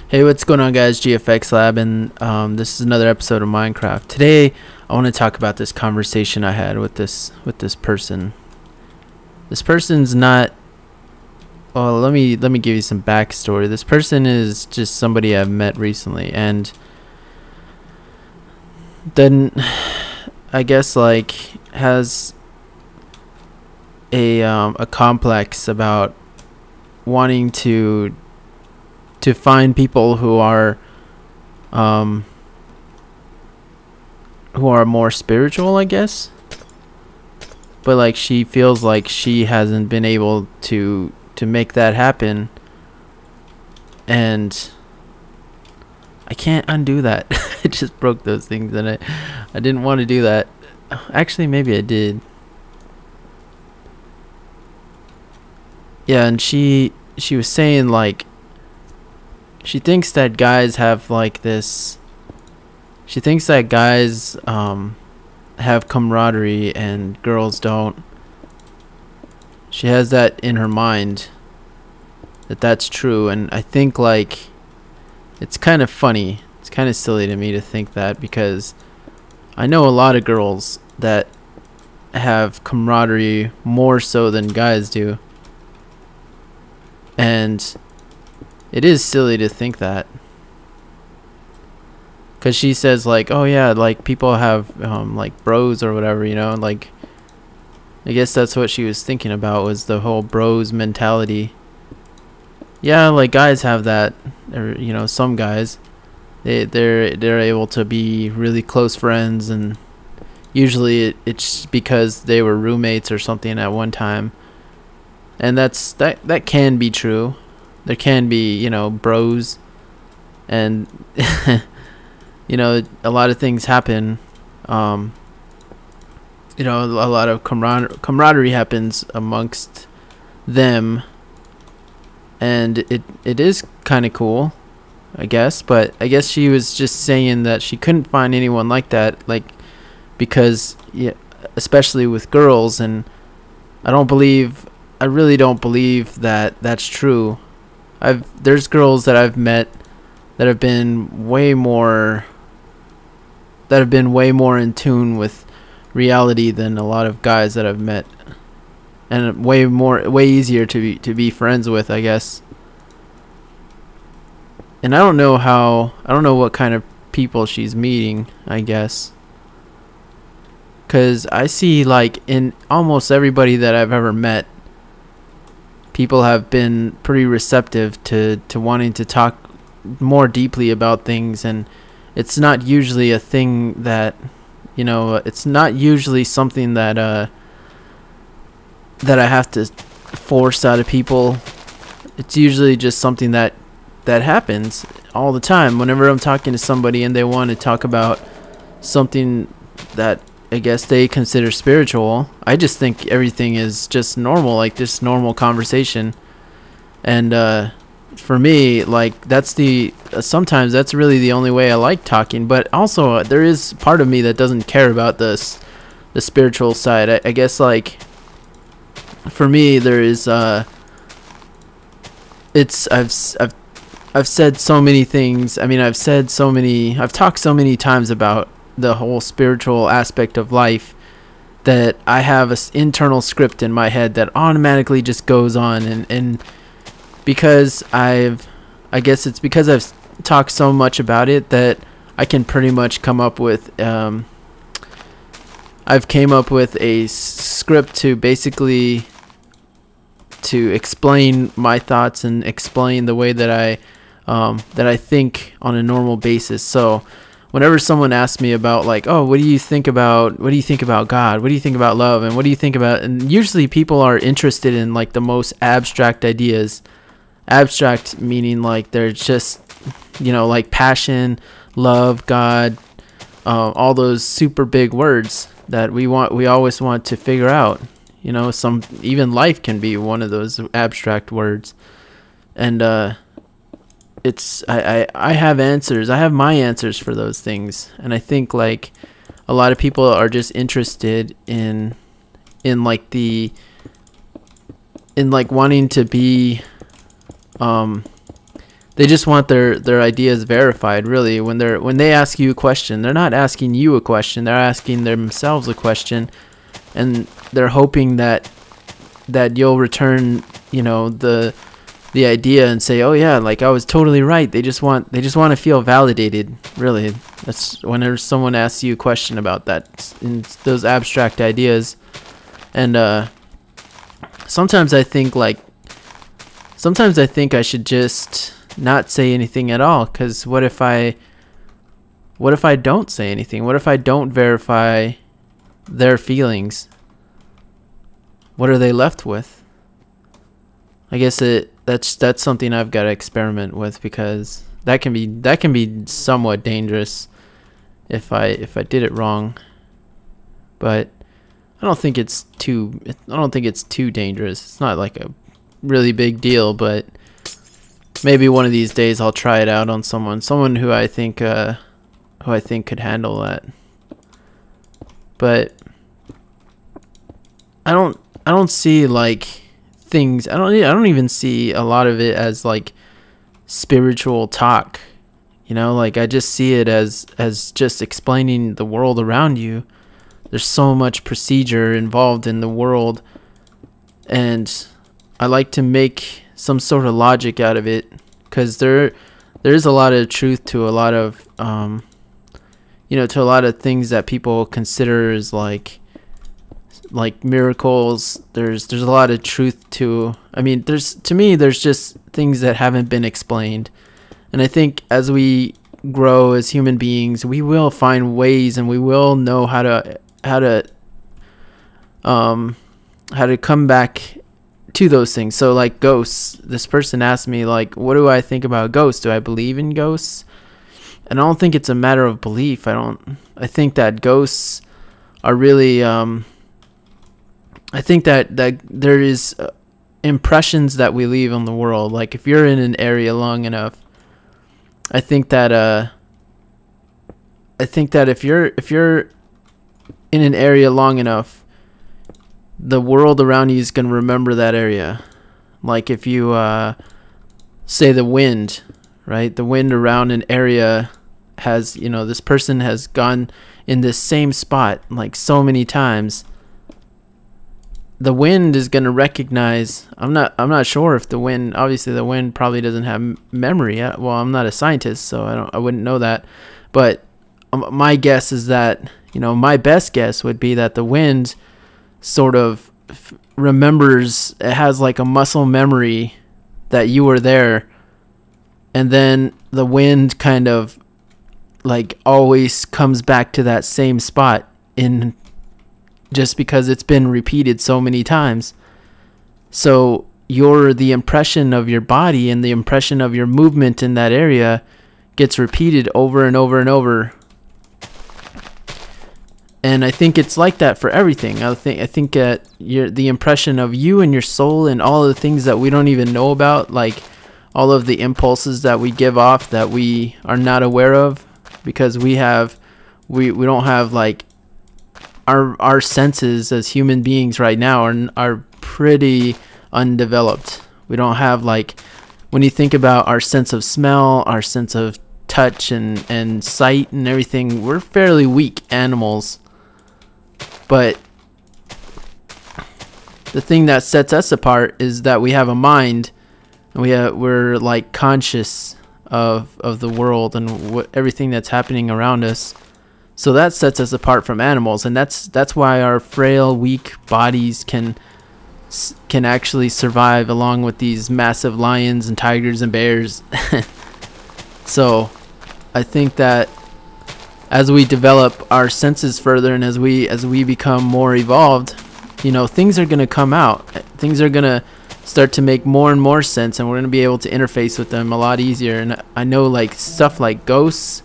Hey, what's going on, guys? GFXLab, and this is another episode of Minecraft. Today, I want to talk about this conversation I had with this person. This person's not. Well, let me give you some backstory. This person is just somebody I've met recently, and then I guess like has a complex about wanting to find people who are more spiritual, I guess. But like she feels like she hasn't been able to make that happen, and I can't undo that. I just broke those things, and I didn't want to do that. Actually, maybe I did. Yeah, and she was saying like she thinks that guys have like this. She thinks that guys have camaraderie and girls don't. She has that in her mind that that's true, and I think like it's kind of funny. It's kind of silly to me to think that, because I know a lot of girls that have camaraderie more so than guys do, and it is silly to think that, because she says like, oh yeah, like people have like bros or whatever, you know, like I guess that's what she was thinking about, was the whole bros mentality. Yeah, like guys have that, or you know, some guys they're able to be really close friends, and usually it's because they were roommates or something at one time, and that can be true. There can be, you know, bros, and you know, a lot of things happen. You know, a lot of camaraderie happens amongst them, and it is kind of cool, I guess. But I guess she was just saying that she couldn't find anyone like that, like, because yeah, especially with girls, and I really don't believe that that's true. There's girls that I've met that have been way more in tune with reality than a lot of guys that I've met, and way easier to be friends with, I guess. And I don't know what kind of people she's meeting, I guess, because I see like in almost everybody that I've ever met, people have been pretty receptive to wanting to talk more deeply about things, and it's not usually a thing that, you know, it's not usually something that that I have to force out of people. It's usually just something that happens all the time whenever I'm talking to somebody and they want to talk about something that I guess they consider spiritual. I just think everything is just normal, like this normal conversation. And for me, like sometimes that's really the only way I like talking. But also there is part of me that doesn't care about the spiritual side. I guess like for me there is I've said so many things. I mean, I've talked so many times about the whole spiritual aspect of life that I have an internal script in my head that automatically just goes on, and because I guess it's because I've talked so much about it that I can pretty much come up with I've came up with a script to basically to explain my thoughts and explain the way that I think on a normal basis. So whenever someone asks me about like, oh, what do you think about God? What do you think about love? And what do you think about, and usually people are interested in like the most abstract ideas. Abstract meaning like they're just, you know, like passion, love, God, all those super big words that we always want to figure out. You know, even life can be one of those abstract words. And I have answers. I have my answers for those things, and I think like a lot of people are just interested in like wanting to be they just want their ideas verified. Really, when they ask you a question, they're not asking you a question, they're asking themselves a question, and they're hoping that you'll return, you know, the idea and say, oh yeah, like I was totally right. They just want to feel validated. Really, that's whenever someone asks you a question about that, in those abstract ideas. And sometimes I think I should just not say anything at all, because what if I don't say anything? What if I don't verify their feelings? What are they left with? I guess that's something I've got to experiment with, because that can be somewhat dangerous if I did it wrong. But I don't think it's too dangerous. It's not like a really big deal, but maybe one of these days I'll try it out on someone who I think could handle that. But I don't see like things. I don't even see a lot of it as like spiritual talk. You know, like I just see it as just explaining the world around you. There's so much procedure involved in the world, and I like to make some sort of logic out of it, because there's a lot of truth to a lot of to a lot of things that people consider as like miracles. There's a lot of truth to, I mean, there's just things that haven't been explained. And I think as we grow as human beings, we will find ways, and we will know how to come back to those things. So like ghosts, this person asked me, like, what do I think about ghosts? Do I believe in ghosts? And I don't think it's a matter of belief. I think that ghosts are really I think that there is impressions that we leave on the world. Like if you're in an area long enough, I think that if you're in an area long enough, the world around you is going to remember that area. Like if you say the wind, right? The wind around an area has, you know, this person has gone in this same spot like so many times. The wind is going to recognize, I'm not sure if the wind, obviously the wind probably doesn't have memory. Well, I'm not a scientist, so I wouldn't know that. But my guess is that, you know, my best guess would be that the wind sort of remembers, it has like a muscle memory that you were there, and then the wind kind of like always comes back to that same spot in just because it's been repeated so many times. So the impression of your body and the impression of your movement in that area gets repeated over and over and over. And I think it's like that for everything. I think that the impression of you and your soul and all of the things that we don't even know about, like all of the impulses that we give off that we are not aware of, because we don't have like our senses as human beings right now are pretty undeveloped. We don't have, like, when you think about our sense of smell, our sense of touch and sight and everything, we're fairly weak animals. But the thing that sets us apart is that we have a mind, and we're like conscious of the world and everything that's happening around us. So that sets us apart from animals, and that's why our frail, weak bodies can actually survive along with these massive lions and tigers and bears. So I think that as we develop our senses further, and as we become more evolved, you know, things are going to come out. Things are going to start to make more and more sense, and we're going to be able to interface with them a lot easier. And I know, like, stuff like ghosts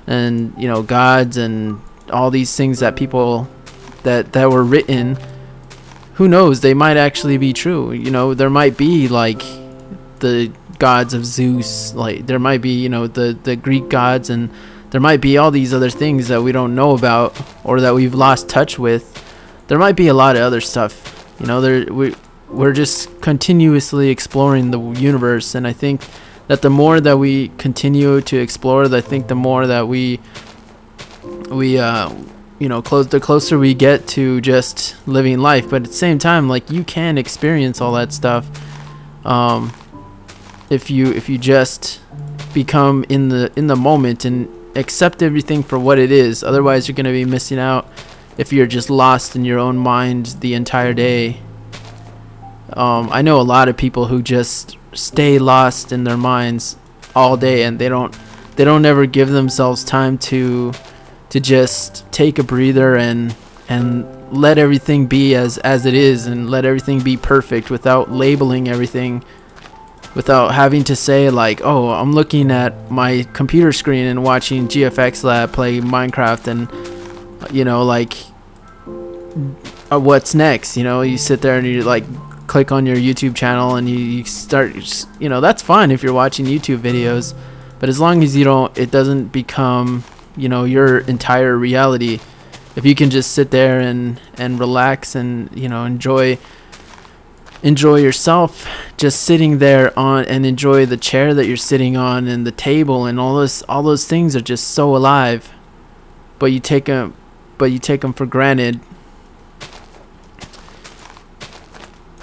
and, you know, gods and all these things that people that were written, who knows, they might actually be true. You know, there might be like the gods of Zeus, like there might be, you know, the Greek gods, and there might be all these other things that we don't know about or that we've lost touch with. There might be a lot of other stuff, you know. We're just continuously exploring the universe, and I think that the more that we continue to explore, I think the more that we you know, the closer we get to just living life. But at the same time, like, you can experience all that stuff if you just become in the moment and accept everything for what it is. Otherwise you're going to be missing out if you're just lost in your own mind the entire day. I know a lot of people who just stay lost in their minds all day, and they don't ever give themselves time to just take a breather and let everything be as it is, and let everything be perfect without labeling everything, without having to say like, oh, I'm looking at my computer screen and watching GFXLab play Minecraft, and you know, like, what's next? You know, you sit there and you like click on your YouTube channel and you start, you know, that's fine if you're watching YouTube videos, but as long as it doesn't become, you know, your entire reality. If you can just sit there and relax and, you know, enjoy yourself just sitting there on, and enjoy the chair that you're sitting on and the table and all those things are just so alive, but you take them for granted.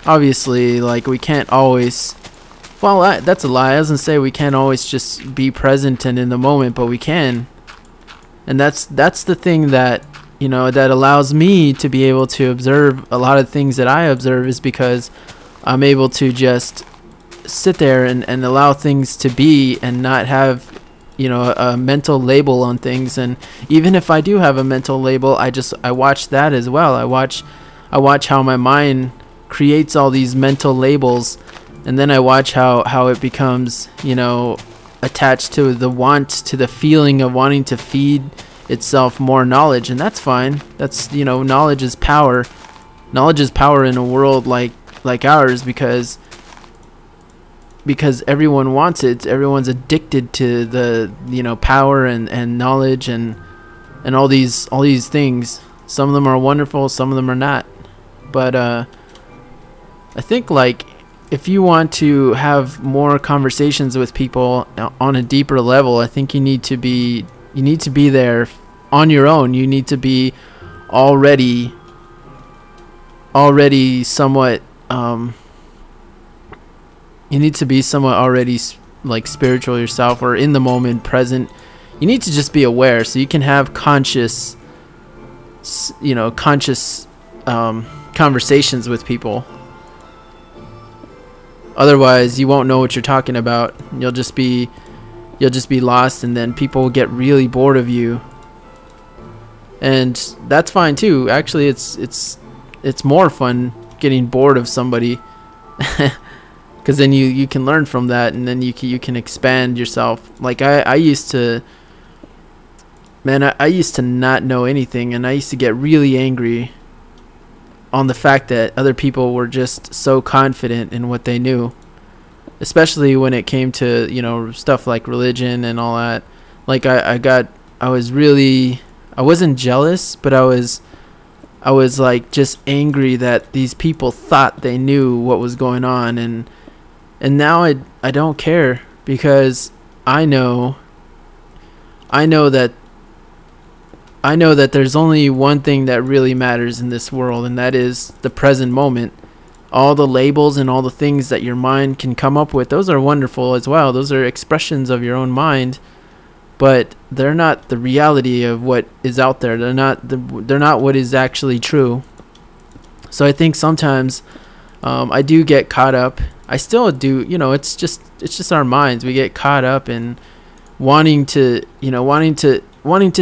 Obviously, like, we can't always, well, that's a lie. I doesn't say we can't always just be present and in the moment, but we can. And that's the thing that, you know, that allows me to be able to observe a lot of things that I observe, is because I'm able to just sit there and allow things to be and not have, you know, a mental label on things. And even if I do have a mental label, I watch that as well. I watch how my mind creates all these mental labels, and then I watch how it becomes, you know, attached to the feeling of wanting to feed itself more knowledge. And that's fine. That's, you know, knowledge is power. Knowledge is power in a world like ours, because everyone wants it. Everyone's addicted to the, you know, power and knowledge and all these things. Some of them are wonderful, some of them are not. But I think, like, if you want to have more conversations with people on a deeper level, I think you need to be there on your own. You need to be already somewhat you need to be somewhat already like spiritual yourself, or in the moment, present. You need to just be aware, so you can have conscious, you know, conversations with people. Otherwise, you won't know what you're talking about. You'll just be lost, and then people will get really bored of you. And that's fine too. Actually, it's more fun getting bored of somebody, because then you can learn from that, and then you can expand yourself. Like I used to, man, I used to not know anything, and I used to get really angry on the fact that other people were just so confident in what they knew, especially when it came to, you know, stuff like religion and all that. Like I wasn't jealous, but I was like just angry that these people thought they knew what was going on, and now I don't care, because I know that there's only one thing that really matters in this world, and that is the present moment. All the labels and all the things that your mind can come up with, those are wonderful as well. Those are expressions of your own mind, but they're not the reality of what is out there. They're not what is actually true. So I think sometimes I do get caught up. I still do, you know, it's just our minds. We get caught up in wanting to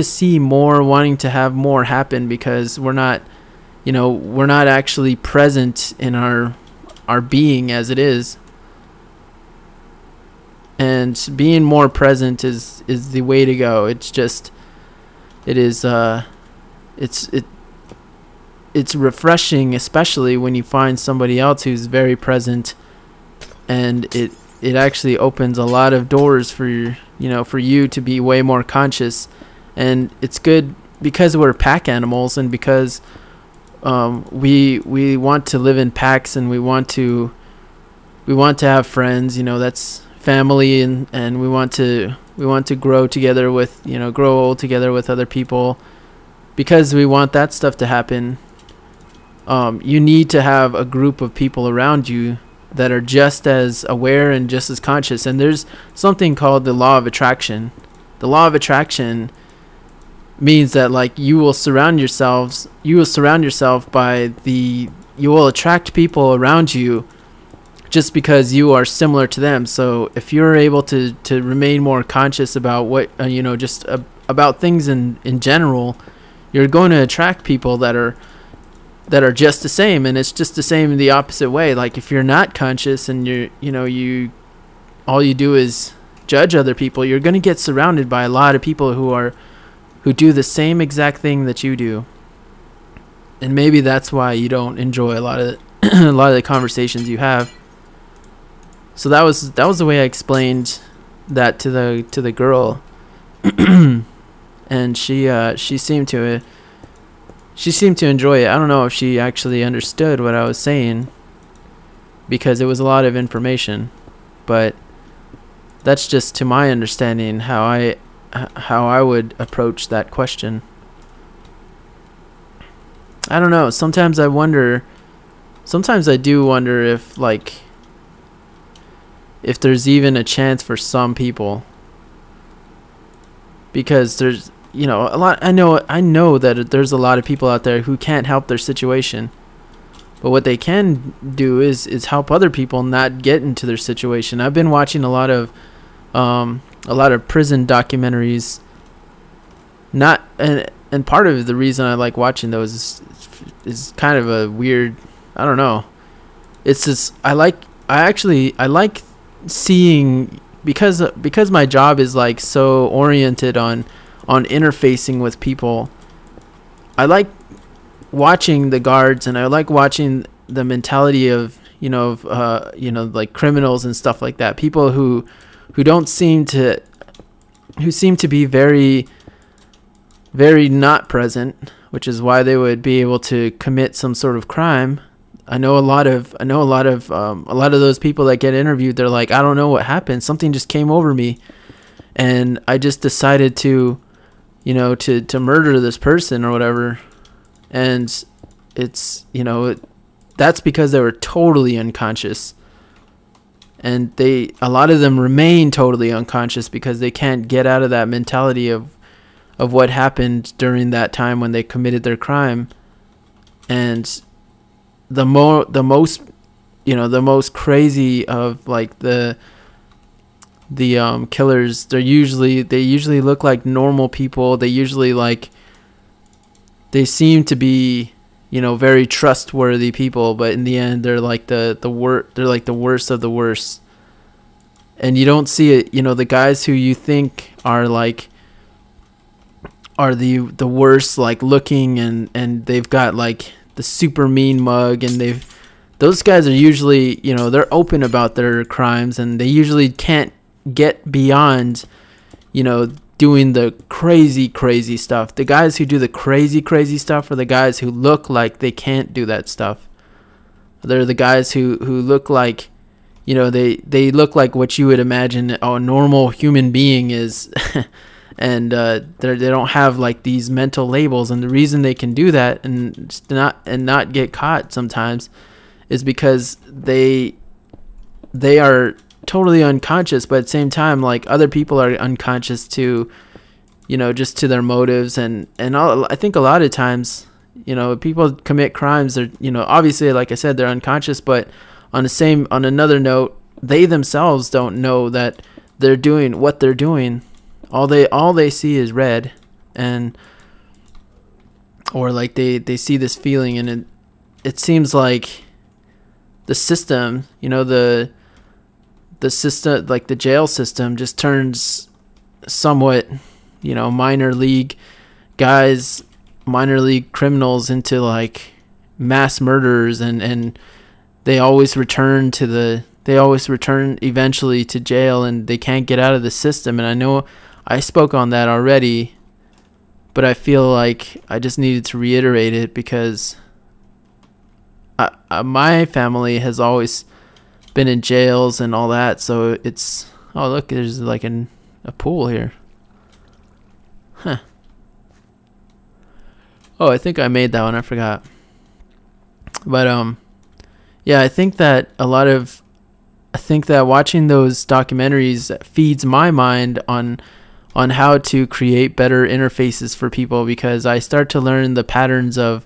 see more, wanting to have more happen, because we're not actually present in our being as it is. And being more present is the way to go. It's refreshing, especially when you find somebody else who's very present, and it actually opens a lot of doors for you to be way more conscious. And it's good because we're pack animals, and because we want to live in packs, and we want to have friends. You know, that's family, and we want to grow together with, grow old together with other people. Because we want that stuff to happen, you need to have a group of people around you that are just as aware and just as conscious. And there's something called the law of attraction. The law of attraction means that, like, you will attract people around you just because you are similar to them. So if you're able to remain more conscious about what about things in general, you're going to attract people that are just the same. And it's just the same in the opposite way. Like, if you're not conscious and all you do is judge other people, you're going to get surrounded by a lot of people who do the same exact thing that you do. And maybe that's why you don't enjoy a lot of the conversations you have. So that was the way I explained that to the girl. And she seemed to enjoy it. I don't know if she actually understood what I was saying, because it was a lot of information, but that's just, to my understanding, how I would approach that question. I don't know. Sometimes I do wonder if there's even a chance for some people, because there's, a lot. I know that there's a lot of people out there who can't help their situation, but what they can do is help other people not get into their situation. I've been watching a lot of prison documentaries. And part of the reason I like watching those is kind of a weird, I don't know. It's just I like seeing, because my job is like so oriented on interfacing with people. I like watching the guards, and I like watching the mentality of like criminals and stuff like that. People who seem to be very, very not present, which is why they would be able to commit some sort of crime. I know a lot of those people that get interviewed. They're like, I don't know what happened. Something just came over me, and I just decided to murder this person or whatever. And it's, that's because they were totally unconscious. And a lot of them remain totally unconscious because they can't get out of that mentality of what happened during that time when they committed their crime. And the most crazy of like the killers, they usually look like normal people. They usually they seem to be very trustworthy people, but in the end they're like the worst of the worst. And you don't see it, the guys who you think are the worst, like looking, and they've got like the super mean mug, and those guys are usually, they're open about their crimes, and they usually can't get beyond, doing the crazy stuff. The guys who do the crazy stuff are the guys who look like they can't do that stuff. They're the guys who look like, they look like what you would imagine a normal human being is. And they don't have like these mental labels. And the reason they can do that and not get caught sometimes is because they are totally unconscious, but at the same time, like, other people are unconscious too, just to their motives. And I think a lot of times, people commit crimes. They're, obviously, like I said, they're unconscious, but on another note, they themselves don't know that they're doing what they're doing. All they see is red, or like they see this feeling, and it seems like the system, the system, like the jail system, just turns somewhat, minor league guys, minor league criminals into like mass murderers, and they always return eventually to jail, and they can't get out of the system. And I know I spoke on that already, but I feel like I just needed to reiterate it because my family has always been in jails and all that, so it's Oh, look, there's like a pool here. Huh. Oh, I think I made that one. I forgot. But yeah, I think that watching those documentaries feeds my mind on how to create better interfaces for people, because I start to learn the patterns of,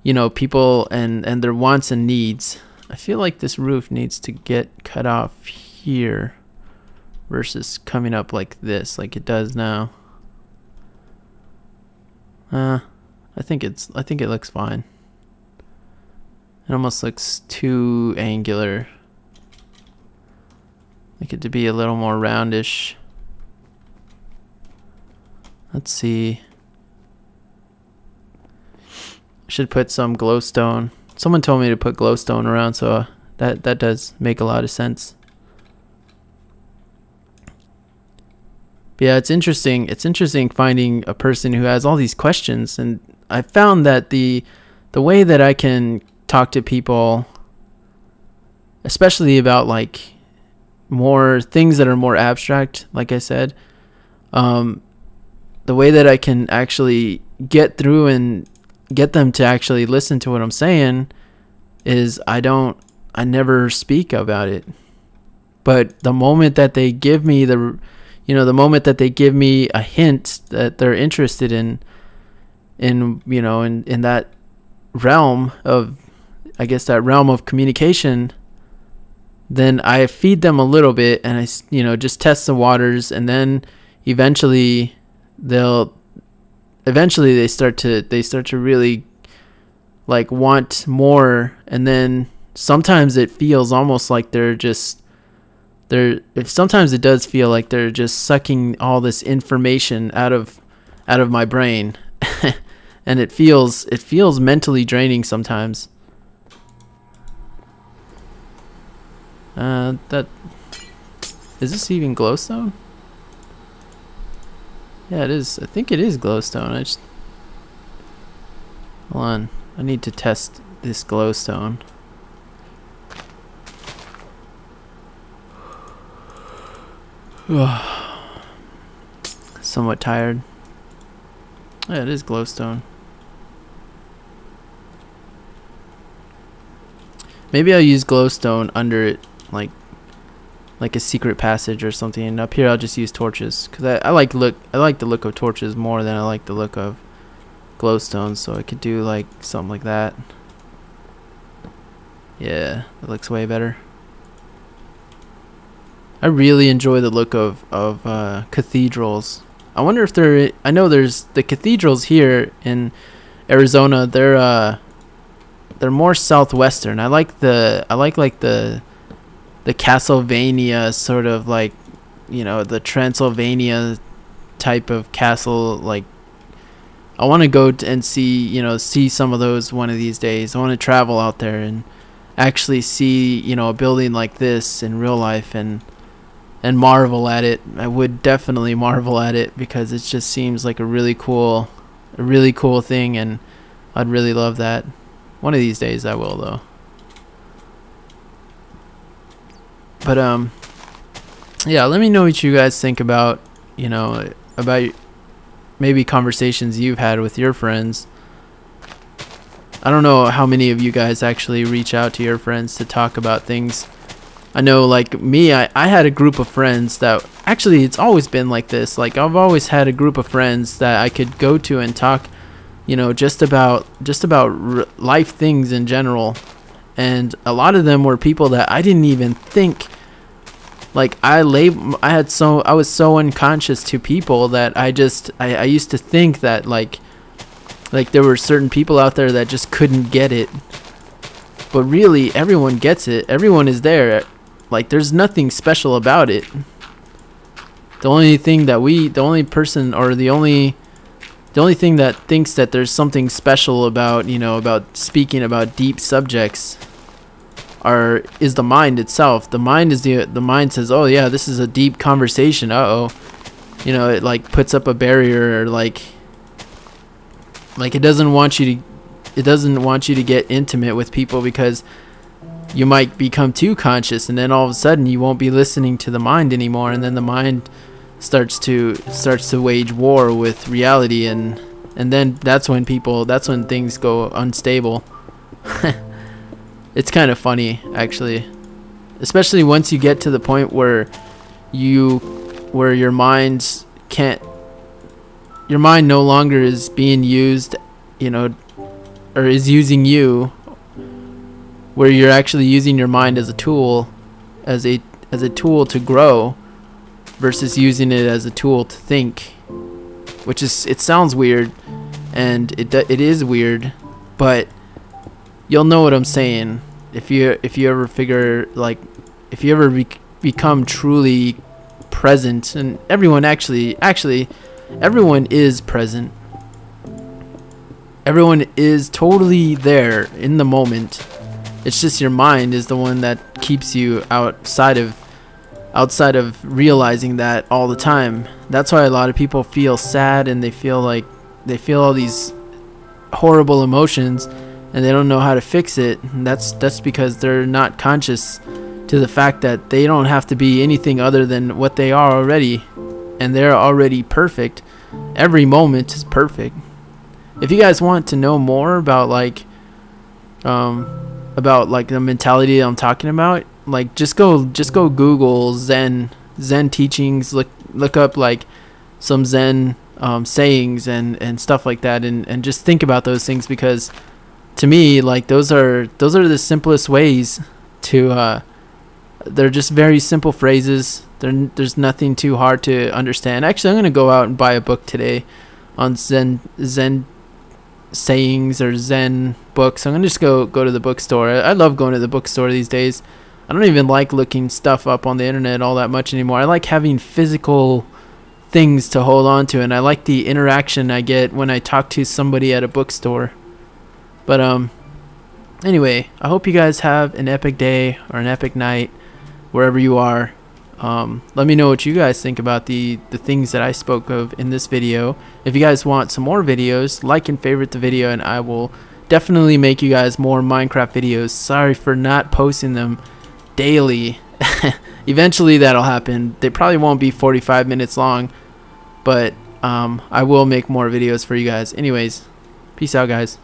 you know, people and their wants and needs. I feel like this roof needs to get cut off here versus coming up like this, like it does now. I think it looks fine. It almost looks too angular. Like it to be a little more roundish. Let's see. I should put some glowstone. Someone told me to put glowstone around, so that does make a lot of sense. But yeah, it's interesting. It's interesting finding a person who has all these questions, and I found that the way that I can talk to people, especially about like more things that are more abstract, like I said, the way that I can actually get through and get them to actually listen to what I'm saying is I never speak about it. But the moment that they give me the moment that they give me a hint that they're interested in that realm of, I guess, that realm of communication, then I feed them a little bit and I just test the waters, and then eventually they start to really like want more, and then sometimes it feels almost like sometimes it does feel like they're just sucking all this information out of my brain. And it feels mentally draining sometimes. That is this even glowstone? Yeah, it is. I think it is glowstone. Hold on. I need to test this glowstone. Somewhat tired. Yeah, it is glowstone. Maybe I'll use glowstone under it, like a secret passage or something. And up here I'll just use torches, because I like the look of torches more than I like the look of glowstone. So I could do like something like that. Yeah, it looks way better. I really enjoy the look of cathedrals. I wonder if I know there's the cathedrals here in Arizona. They're more southwestern. I like the Castlevania sort of, like, the Transylvania type of castle. Like, I want to go and see some of those one of these days. I want to travel out there and actually see a building like this in real life and marvel at it. I would definitely marvel at it, because it just seems like a really cool thing, and I'd really love that. One of these days I will, though. But yeah, let me know what you guys think about maybe conversations you've had with your friends. I don't know how many of you guys actually reach out to your friends to talk about things. I know, like me, I had a group of friends that actually, it's always been like this. Like, I've always had a group of friends that I could go to and talk, just about life things in general. And a lot of them were people that I didn't even think, like, I was so unconscious to people that I used to think that like there were certain people out there that just couldn't get it. But really, everyone gets it. Everyone is there. Like, there's nothing special about it. The only thing that the only thing that thinks that there's something special about, about speaking about deep subjects is the mind itself. The mind says, oh yeah, this is a deep conversation. It like puts up a barrier, or like it doesn't want you to get intimate with people, because you might become too conscious, and then all of a sudden you won't be listening to the mind anymore, and then the mind starts to wage war with reality, and then that's when things go unstable. It's kind of funny, actually, especially once you get to the point where your mind no longer is being used, you know, or is using you, where you're actually using your mind as a tool, as a tool to grow, versus using it as a tool to think, it sounds weird, and it is weird, but you'll know what I'm saying if you ever figure, like, if you ever become truly present. And everyone actually everyone is present. Everyone is totally there in the moment. It's just your mind is the one that keeps you outside of realizing that all the time. That's why a lot of people feel sad, and they feel all these horrible emotions, and they don't know how to fix it. And that's because they're not conscious to the fact that they don't have to be anything other than what they are already, and they're already perfect. Every moment is perfect. If you guys want to know more about like the mentality I'm talking about, like, just go Google Zen teachings, look up like some Zen sayings and stuff like that, and just think about those things, because to me, like, those are the simplest ways to they're just very simple phrases. There's nothing too hard to understand. Actually, I'm gonna go out and buy a book today on Zen sayings or Zen books. I'm gonna just go to the bookstore. I love going to the bookstore these days. I don't even like looking stuff up on the internet all that much anymore. I like having physical things to hold on to, and I like the interaction I get when I talk to somebody at a bookstore. But anyway, I hope you guys have an epic day or an epic night wherever you are. Let me know what you guys think about the things that I spoke of in this video. If you guys want some more videos, like and favorite the video, and I will definitely make you guys more Minecraft videos. Sorry for not posting them daily. Eventually that'll happen. They probably won't be 45 minutes long, but I will make more videos for you guys. Anyways, peace out, guys.